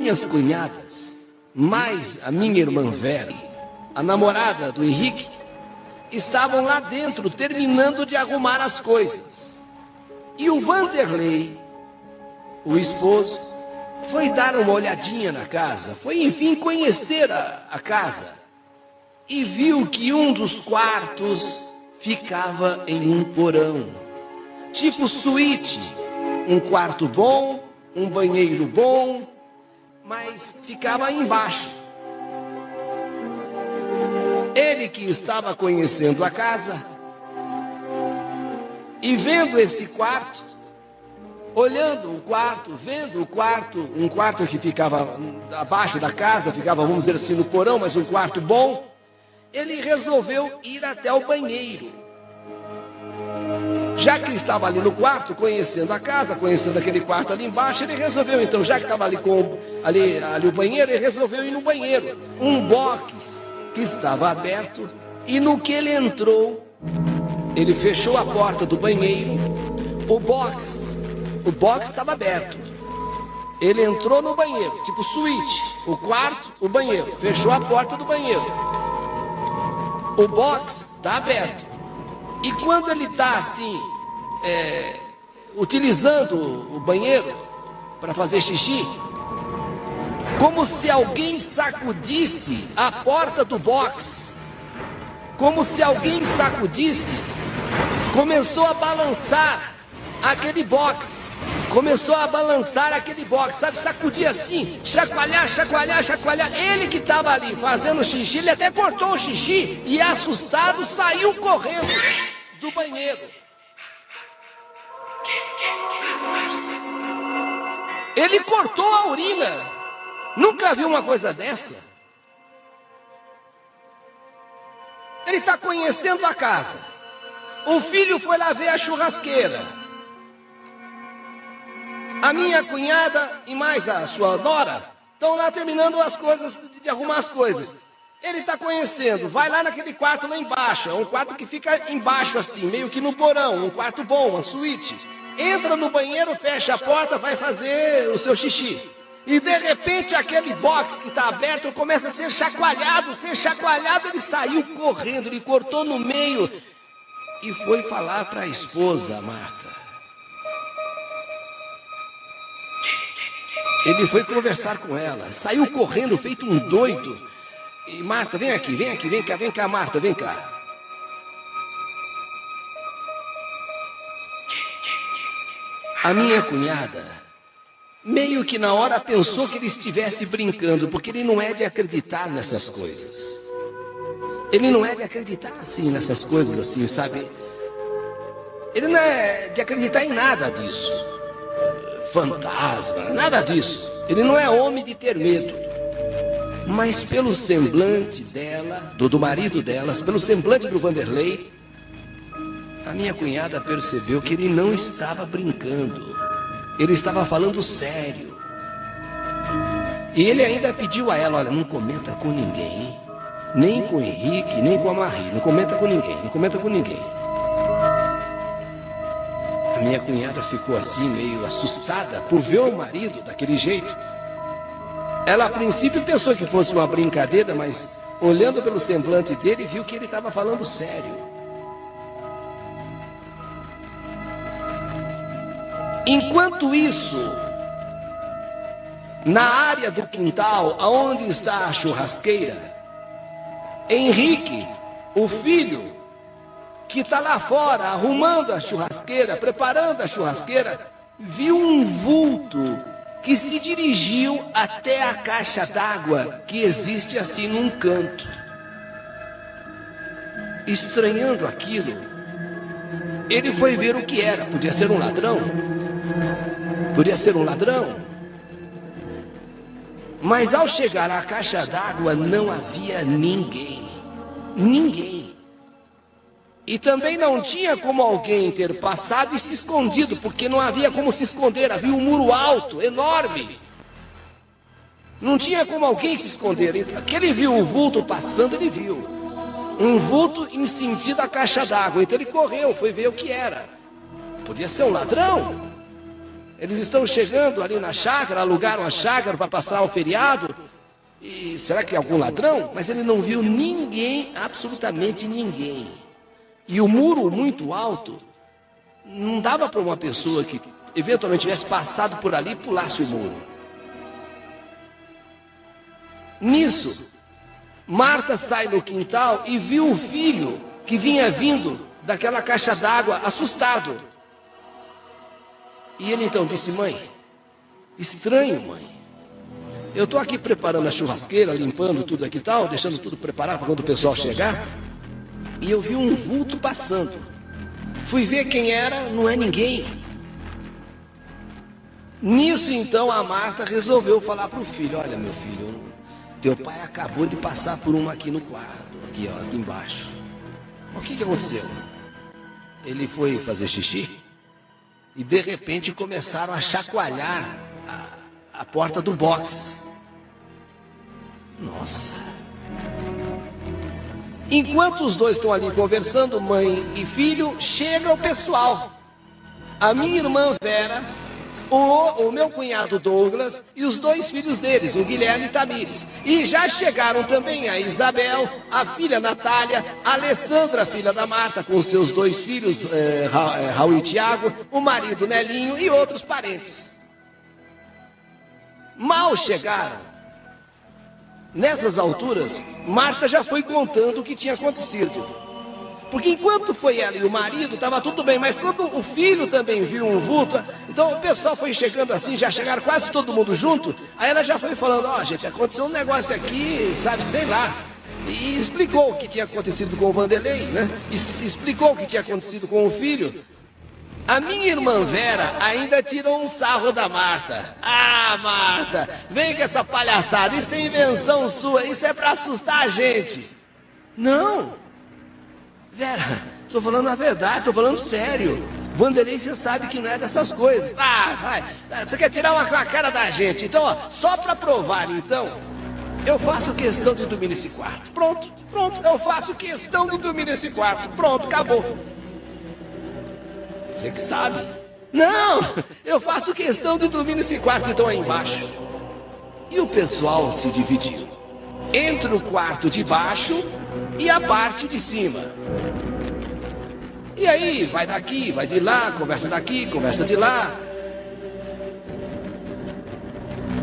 minhas cunhadas, mais a minha irmã Vera, a namorada do Henrique, estavam lá dentro terminando de arrumar as coisas. E o Vanderlei, o esposo, foi dar uma olhadinha na casa, foi enfim conhecer a casa, e viu que um dos quartos ficava em um porão, tipo suíte, um quarto bom, um banheiro bom, mas ficava embaixo. Ele que estava conhecendo a casa e vendo esse quarto, olhando o quarto, vendo o quarto, um quarto que ficava abaixo da casa, ficava, vamos dizer assim, no porão, mas um quarto bom, ele resolveu ir até o banheiro. Já que estava ali no quarto, conhecendo a casa, conhecendo aquele quarto ali embaixo, ele resolveu, então, já que estava ali ali o banheiro, ele resolveu ir no banheiro. Um box que estava aberto, e no que ele entrou, ele fechou a porta do banheiro, o box estava aberto. Ele entrou no banheiro, tipo suíte, o quarto, o banheiro, fechou a porta do banheiro. O box está aberto. E quando ele está assim, utilizando o banheiro para fazer xixi, como se alguém sacudisse a porta do box, como se alguém sacudisse, começou a balançar aquele box, sabe, sacudir assim, chacoalhar, ele que estava ali fazendo xixi, ele até cortou o xixi e assustado saiu correndo do banheiro. Ele cortou a urina, nunca viu uma coisa dessa. Ele está conhecendo a casa, o filho foi lá ver a churrasqueira, a minha cunhada e mais a sua nora estão lá terminando as coisas, de arrumar as coisas. Ele está conhecendo, vai lá naquele quarto lá embaixo, é um quarto que fica embaixo assim, meio que no porão, um quarto bom, uma suíte. Entra no banheiro, fecha a porta, vai fazer o seu xixi. E de repente aquele box que está aberto começa a ser chacoalhado, ele saiu correndo, ele cortou no meio e foi falar para a esposa, Marta. Ele foi conversar com ela, saiu correndo feito um doido. E Marta, vem cá, Marta, vem cá. A minha cunhada, meio que na hora pensou que ele estivesse brincando, porque ele não é de acreditar nessas coisas. Ele não é de acreditar assim, nessas coisas assim, sabe? Ele não é de acreditar em nada disso. Fantasma, nada disso. Ele não é homem de ter medo. Mas pelo semblante dela, do marido delas, pelo semblante do Vanderlei, a minha cunhada percebeu que ele não estava brincando. Ele estava falando sério. E ele ainda pediu a ela, olha, não comenta com ninguém, hein? Nem com o Henrique, nem com a Marie. Não comenta com ninguém. A minha cunhada ficou assim, meio assustada por ver o marido daquele jeito. Ela a princípio pensou que fosse uma brincadeira, mas olhando pelo semblante dele, viu que ele estava falando sério. Enquanto isso, na área do quintal, aonde está a churrasqueira, Henrique, o filho, que está lá fora arrumando a churrasqueira, preparando a churrasqueira, viu um vulto que se dirigiu até a caixa d'água que existe assim num canto. Estranhando aquilo, ele foi ver o que era. Podia ser um ladrão. Mas ao chegar à caixa d'água não havia ninguém. E também não tinha como alguém ter passado e se escondido, porque não havia como se esconder, havia um muro alto, enorme. Não tinha como alguém se esconder. Então, aquele viu o vulto passando, ele viu. Um vulto em sentido à caixa d'água. Então ele correu, foi ver o que era. Podia ser um ladrão. Eles estão chegando ali na chácara, alugaram a chácara para passar o feriado. E será que é algum ladrão? Mas ele não viu ninguém, absolutamente ninguém. E o muro muito alto, não dava para uma pessoa que eventualmente tivesse passado por ali e pulasse o muro. Nisso, Marta sai no quintal e viu o filho que vinha vindo daquela caixa d'água, assustado. E ele então disse: mãe, estranho, mãe. Eu estou aqui preparando a churrasqueira, limpando tudo aqui e tal, deixando tudo preparado para quando o pessoal chegar. E eu vi um vulto passando. Fui ver quem era, não é ninguém. Nisso então a Marta resolveu falar para o filho: olha, meu filho, teu pai acabou de passar por uma aqui no quarto, aqui, ó, aqui embaixo. O que aconteceu? Ele foi fazer xixi e de repente começaram a chacoalhar a porta do box. Nossa. Enquanto os dois estão ali conversando, mãe e filho, chega o pessoal. A minha irmã Vera, o meu cunhado Douglas e os dois filhos deles, o Guilherme e Tamires. E já chegaram também a Isabel, a filha Natália, a Alessandra, filha da Marta, com seus dois filhos, Raul e Tiago, o marido Nelinho e outros parentes. Mal chegaram. Nessas alturas, Marta já foi contando o que tinha acontecido. Porque enquanto foi ela e o marido, estava tudo bem, mas quando o filho também viu um vulto, então o pessoal foi chegando assim, já chegaram quase todo mundo junto, aí ela já foi falando: ó, gente, aconteceu um negócio aqui, sabe, sei lá. E explicou o que tinha acontecido com o Vanderlei, né? Explicou o que tinha acontecido com o filho. A minha irmã Vera ainda tirou um sarro da Marta. Ah, Marta, vem com essa palhaçada, isso é invenção sua, isso é para assustar a gente. Não, Vera, estou falando a verdade, estou falando sério. Vanderlei, você sabe que não é dessas coisas. Ah, vai, você quer tirar uma com a cara da gente. Então, ó, só para provar, então, eu faço questão de dormir nesse quarto. Pronto, eu faço questão de dormir nesse quarto. Pronto, acabou. Você que sabe. Não, eu faço questão de dormir nesse quarto, então, aí embaixo. E o pessoal se dividiu entre o quarto de baixo e a parte de cima. E aí, vai daqui, vai de lá, conversa daqui, conversa de lá.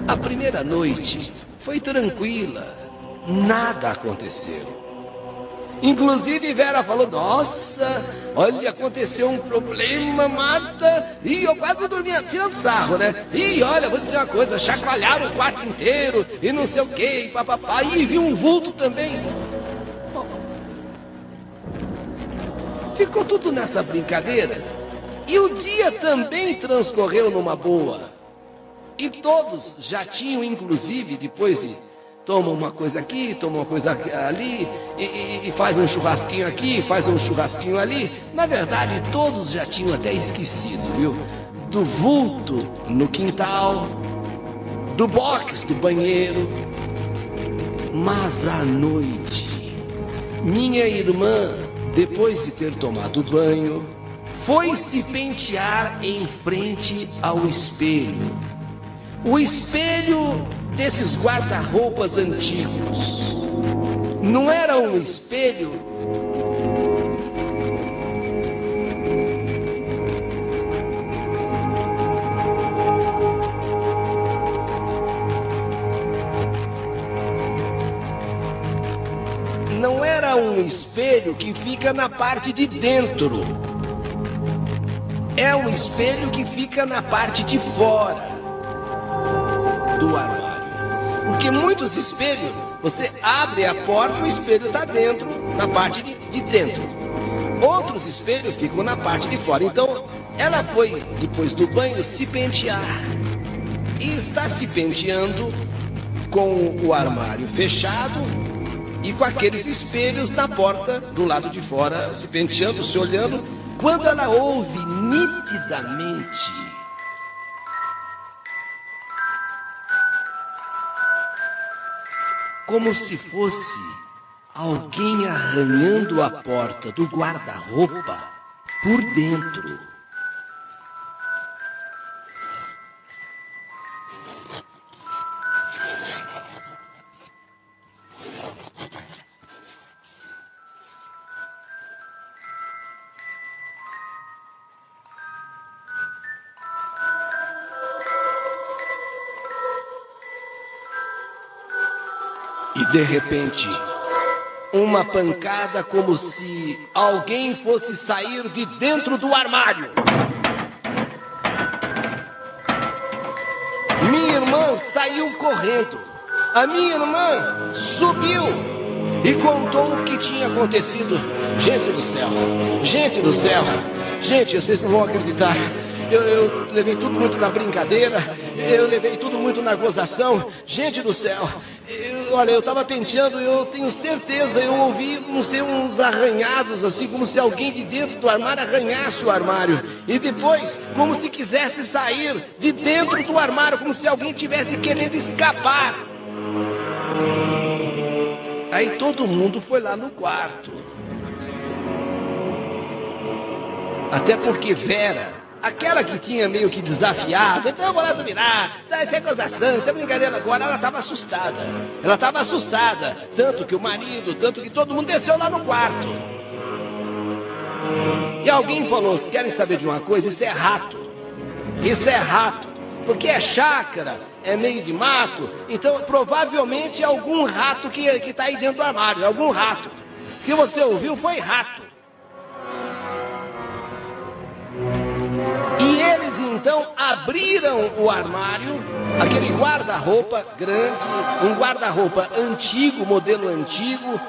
A primeira noite foi tranquila, nada aconteceu. Inclusive Vera falou: nossa, olha, aconteceu um problema, Marta. E eu quase dormia, tirando sarro, né? E olha, vou dizer uma coisa, chacoalharam o quarto inteiro e não sei o que, papapá. E vi um vulto também. Bom, ficou tudo nessa brincadeira. E o dia também transcorreu numa boa. E todos já tinham, inclusive, depois de... toma uma coisa aqui, toma uma coisa ali, e faz um churrasquinho aqui, faz um churrasquinho ali. Na verdade, todos já tinham até esquecido, viu? Do vulto no quintal, do box do banheiro. Mas à noite, minha irmã, depois de ter tomado banho, foi se pentear em frente ao espelho. O espelho desses guarda-roupas antigos. Não era um espelho que fica na parte de dentro. É um espelho que fica na parte de fora do armário. Porque muitos espelhos, você abre a porta e o espelho está dentro, na parte de dentro. Outros espelhos ficam na parte de fora. Então, ela foi, depois do banho, se pentear. E está se penteando com o armário fechado e com aqueles espelhos na porta do lado de fora, se penteando, se olhando, quando ela ouve nitidamente como se fosse alguém arranhando a porta do guarda-roupa por dentro. E de repente, uma pancada como se alguém fosse sair de dentro do armário. Minha irmã saiu correndo. A minha irmã subiu e contou o que tinha acontecido. Gente do céu, gente do céu, gente, vocês não vão acreditar. Eu levei tudo muito na brincadeira, eu levei tudo muito na gozação. Gente do céu, olha, eu estava penteando, eu tenho certeza, eu ouvi, não sei, uns arranhados, assim, como se alguém de dentro do armário arranhasse o armário. E depois, como se quisesse sair de dentro do armário, como se alguém tivesse querendo escapar. Aí todo mundo foi lá no quarto. Até porque Vera, aquela que tinha meio que desafiado, então eu vou lá dominar, isso é gozação, isso é brincadeira agora, ela estava assustada. Ela estava assustada, tanto que o marido, tanto que todo mundo desceu lá no quarto. E alguém falou, se querem saber de uma coisa, isso é rato. Isso é rato, porque é chácara, é meio de mato, então provavelmente é algum rato que está aí dentro do armário, é algum rato. O que você ouviu foi rato. E eles então abriram o armário, aquele guarda-roupa grande, um guarda-roupa antigo, modelo antigo,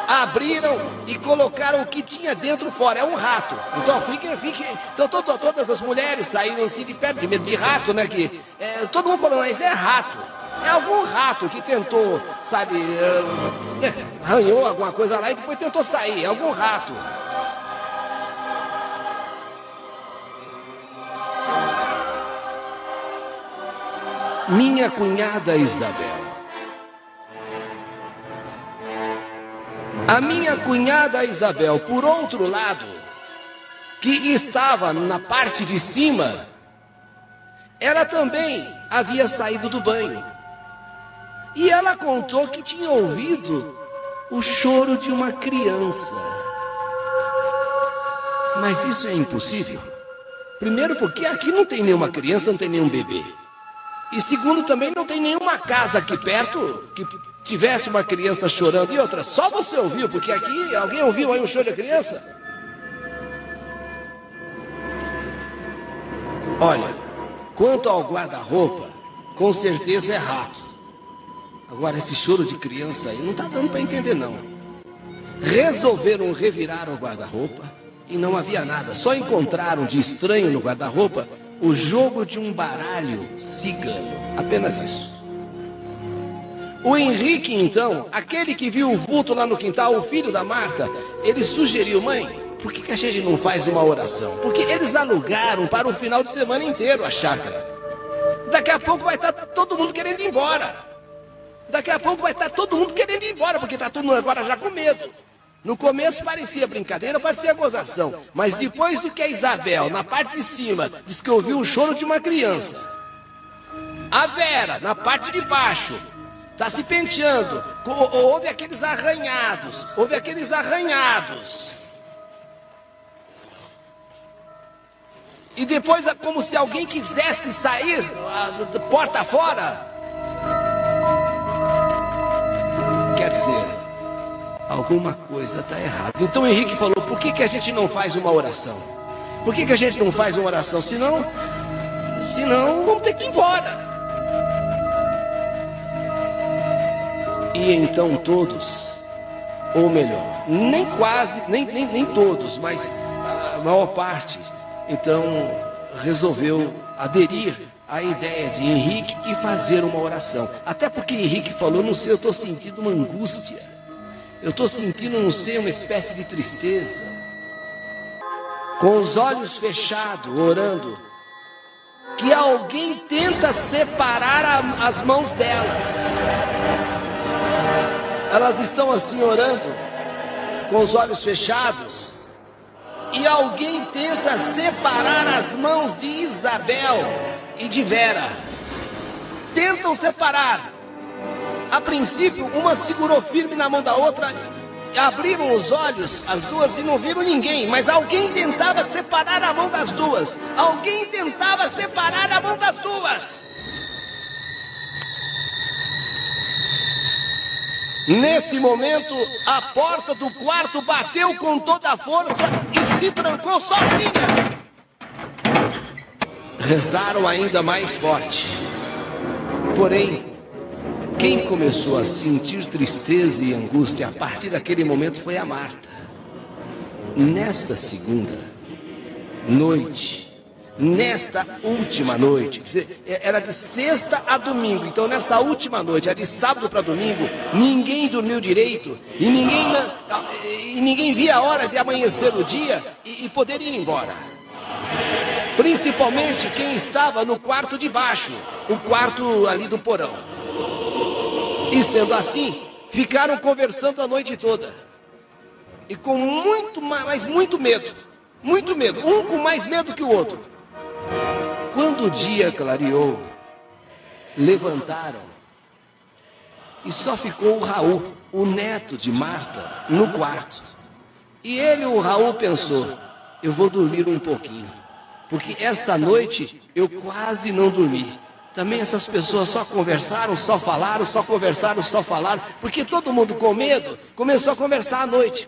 abriram e colocaram o que tinha dentro fora, é um rato. Então então todas as mulheres saíram assim de perto, de medo de rato, né? Todo mundo falou, mas é rato. É algum rato que tentou, sabe, arranhou alguma coisa lá e depois tentou sair, é algum rato. Minha cunhada Isabel. A minha cunhada Isabel, por outro lado, que estava na parte de cima, ela também havia saído do banho. E ela contou que tinha ouvido o choro de uma criança. Mas isso é impossível. Primeiro porque aqui não tem nenhuma criança, não tem nenhum bebê. E segundo, também não tem nenhuma casa aqui perto que tivesse uma criança chorando. E outra, só você ouviu, porque aqui, alguém ouviu aí o choro da criança? Olha, quanto ao guarda-roupa, com certeza é rato. Agora, esse choro de criança aí não tá dando para entender, não. Resolveram revirar o guarda-roupa e não havia nada. Só encontraram de estranho no guarda-roupa o jogo de um baralho cigano, apenas isso. O Henrique, então, aquele que viu o vulto lá no quintal, o filho da Marta, ele sugeriu, mãe, por que a gente não faz uma oração? Porque eles alugaram para o final de semana inteiro a chácara. Daqui a pouco vai estar todo mundo querendo ir embora. Daqui a pouco vai estar todo mundo querendo ir embora, porque está todo mundo agora já com medo. No começo parecia brincadeira, parecia gozação. Mas depois do que a Isabel, na parte de cima, disse que ouviu o choro de uma criança. A Vera, na parte de baixo, está se penteando. Houve aqueles arranhados. E depois, como se alguém quisesse sair da porta fora. Quer dizer, alguma coisa está errada. Então o Henrique falou, por que a gente não faz uma oração? Por que a gente não faz uma oração? Senão vamos ter que ir embora. E então todos, ou melhor, nem todos, mas a maior parte, então resolveu aderir à ideia de Henrique e fazer uma oração. Até porque Henrique falou, não sei, eu estou sentindo uma angústia. Eu estou sentindo, não sei, uma espécie de tristeza. Com os olhos fechados, orando, que alguém tenta separar as mãos delas. Elas estão assim orando, com os olhos fechados, e alguém tenta separar as mãos de Isabel e de Vera. Tentam separar. A princípio, uma segurou firme na mão da outra, abriram os olhos, as duas, e não viram ninguém. Mas alguém tentava separar a mão das duas. Alguém tentava separar a mão das duas. Nesse momento, a porta do quarto bateu com toda a força e se trancou sozinha. Rezaram ainda mais forte. Porém, quem começou a sentir tristeza e angústia a partir daquele momento foi a Marta. Nesta segunda noite, nesta última noite, quer dizer, era de sexta a domingo, então nessa última noite, de sábado para domingo, ninguém dormiu direito e ninguém via a hora de amanhecer o dia e poder ir embora. Principalmente quem estava no quarto de baixo, o quarto ali do porão. E sendo assim, ficaram conversando a noite toda. E com muito medo, um com mais medo que o outro. Quando o dia clareou, levantaram e só ficou o Raul, o neto de Marta, no quarto. E o Raul, pensou, eu vou dormir um pouquinho, porque essa noite eu quase não dormi. Também essas pessoas só conversaram, só falaram, só conversaram, só falaram, porque todo mundo com medo começou a conversar à noite,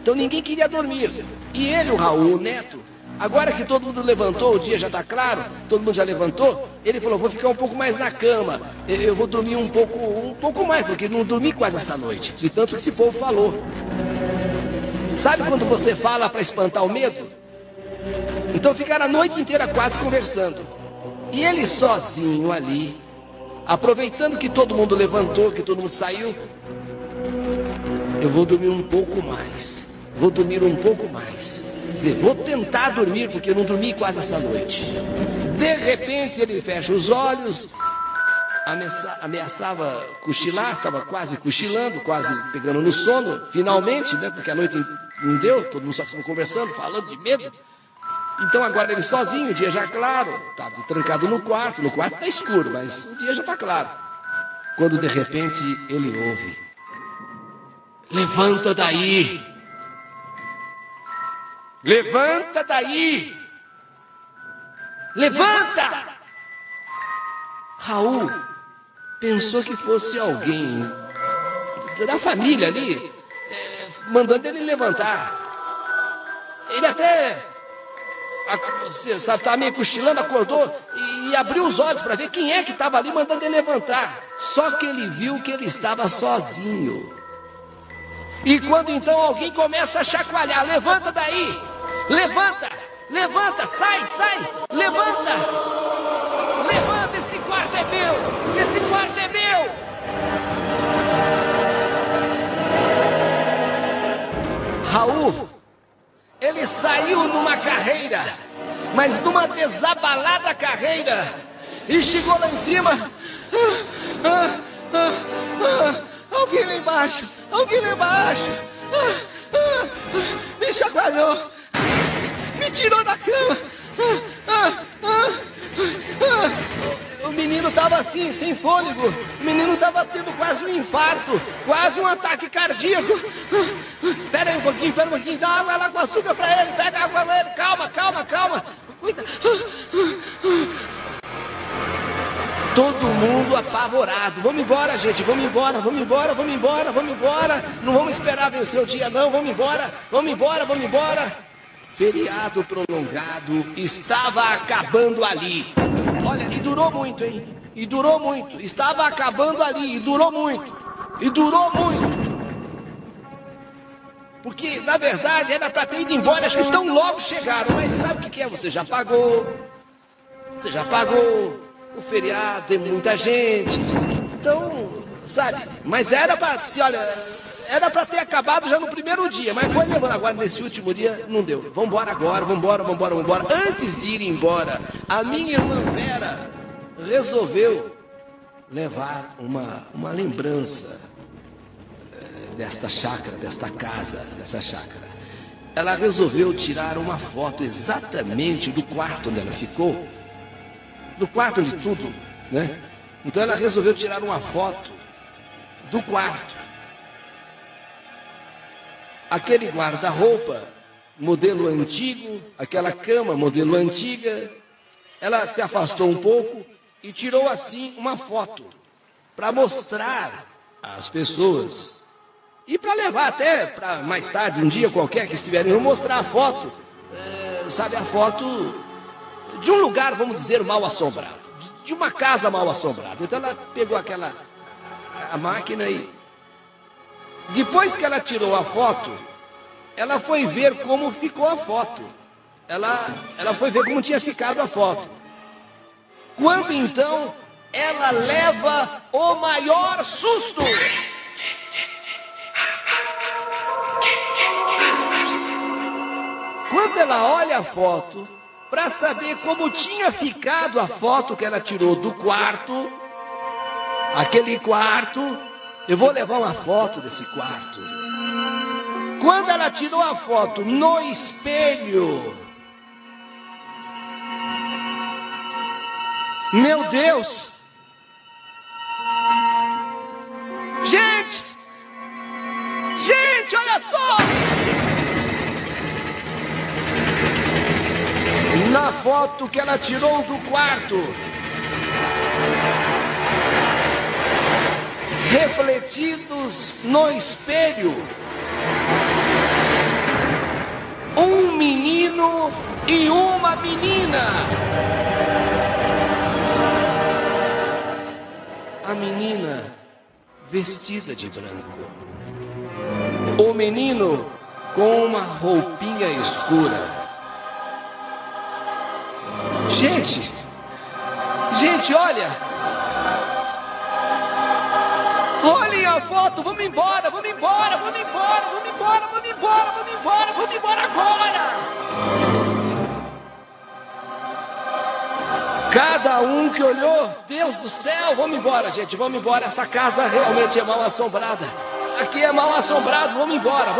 Então ninguém queria dormir. E o Raul, o neto, agora que todo mundo levantou, o dia já está claro, todo mundo já levantou, ele falou, vou ficar um pouco mais na cama, eu vou dormir um pouco mais, porque não dormi quase essa noite, de tanto que esse povo falou. Sabe quando você fala para espantar o medo? Então ficaram a noite inteira quase conversando. E ele sozinho ali, aproveitando que todo mundo levantou, que todo mundo saiu, eu vou dormir um pouco mais, Quer dizer, vou tentar dormir, porque eu não dormi quase essa noite. De repente ele fecha os olhos, ameaçava cochilar, estava quase cochilando, quase pegando no sono, finalmente, né? Porque a noite não deu, todo mundo só ficou conversando, falando de medo. Então agora ele sozinho, o dia já claro, está trancado no quarto está escuro, mas o dia já está claro. Quando de repente ele ouve, levanta daí! Levanta daí! Levanta! Raul pensou que fosse alguém da família ali, mandando ele levantar. Ele até, estava meio cochilando, acordou e abriu os olhos para ver quem é que estava ali mandando ele levantar. Só que ele viu que ele estava sozinho. E quando então alguém começa a chacoalhar, levanta daí, levanta, sai, levanta, esse quarto é meu. Raul, ele saiu numa carreira, mas numa desabalada carreira, e chegou lá em cima. Alguém lá embaixo. Me chacoalhou, me tirou da cama. O menino estava assim, sem fôlego. O menino estava tendo quase um infarto, quase um ataque cardíaco. Espera aí um pouquinho, dá água lá com açúcar para ele, pega água para ele, calma. Cuida. Todo mundo apavorado. Vamos embora, gente, vamos embora. Não vamos esperar vencer o dia, não, vamos embora. Feriado prolongado estava acabando ali. Olha, e durou muito, hein? Estava acabando ali, e durou muito. Porque, na verdade, era para ter ido embora, acho que tão logo chegaram. Mas sabe o que é? Você já pagou. O feriado, tem muita gente. Então, sabe? Mas era para ter acabado já no primeiro dia, mas foi levando. Agora, nesse último dia, não deu. Vamos embora agora. Antes de ir embora, a minha irmã Vera resolveu levar uma lembrança desta chácara, dessa chácara. Ela resolveu tirar uma foto exatamente do quarto onde ela ficou, do quarto de tudo, né? Então ela resolveu tirar uma foto do quarto. Aquele guarda-roupa, modelo antigo, aquela cama, modelo antiga. Ela se afastou um pouco e tirou assim uma foto para mostrar as pessoas. E para levar até para mais tarde, um dia qualquer que estiverem, eu mostrar a foto, sabe, a foto de um lugar, vamos dizer, mal assombrado, de uma casa mal assombrada. Então ela pegou a máquina e depois que ela tirou a foto, ela foi ver como ficou a foto. Ela foi ver como tinha ficado a foto. Quando então ela leva o maior susto. Quando ela olha a foto, para saber como tinha ficado a foto que ela tirou do quarto, aquele quarto, eu vou levar uma foto desse quarto. Quando ela tirou a foto no espelho, meu Deus! Gente! Gente, olha só! Na foto que ela tirou do quarto, refletidos no espelho, um menino e uma menina. A menina vestida de branco, o menino com uma roupinha escura. Gente, olha! Olhem a foto, vamos embora agora! Cada um que olhou, Deus do céu, vamos embora, gente, vamos embora, essa casa realmente é mal assombrada. Aqui é mal assombrado, vamos embora.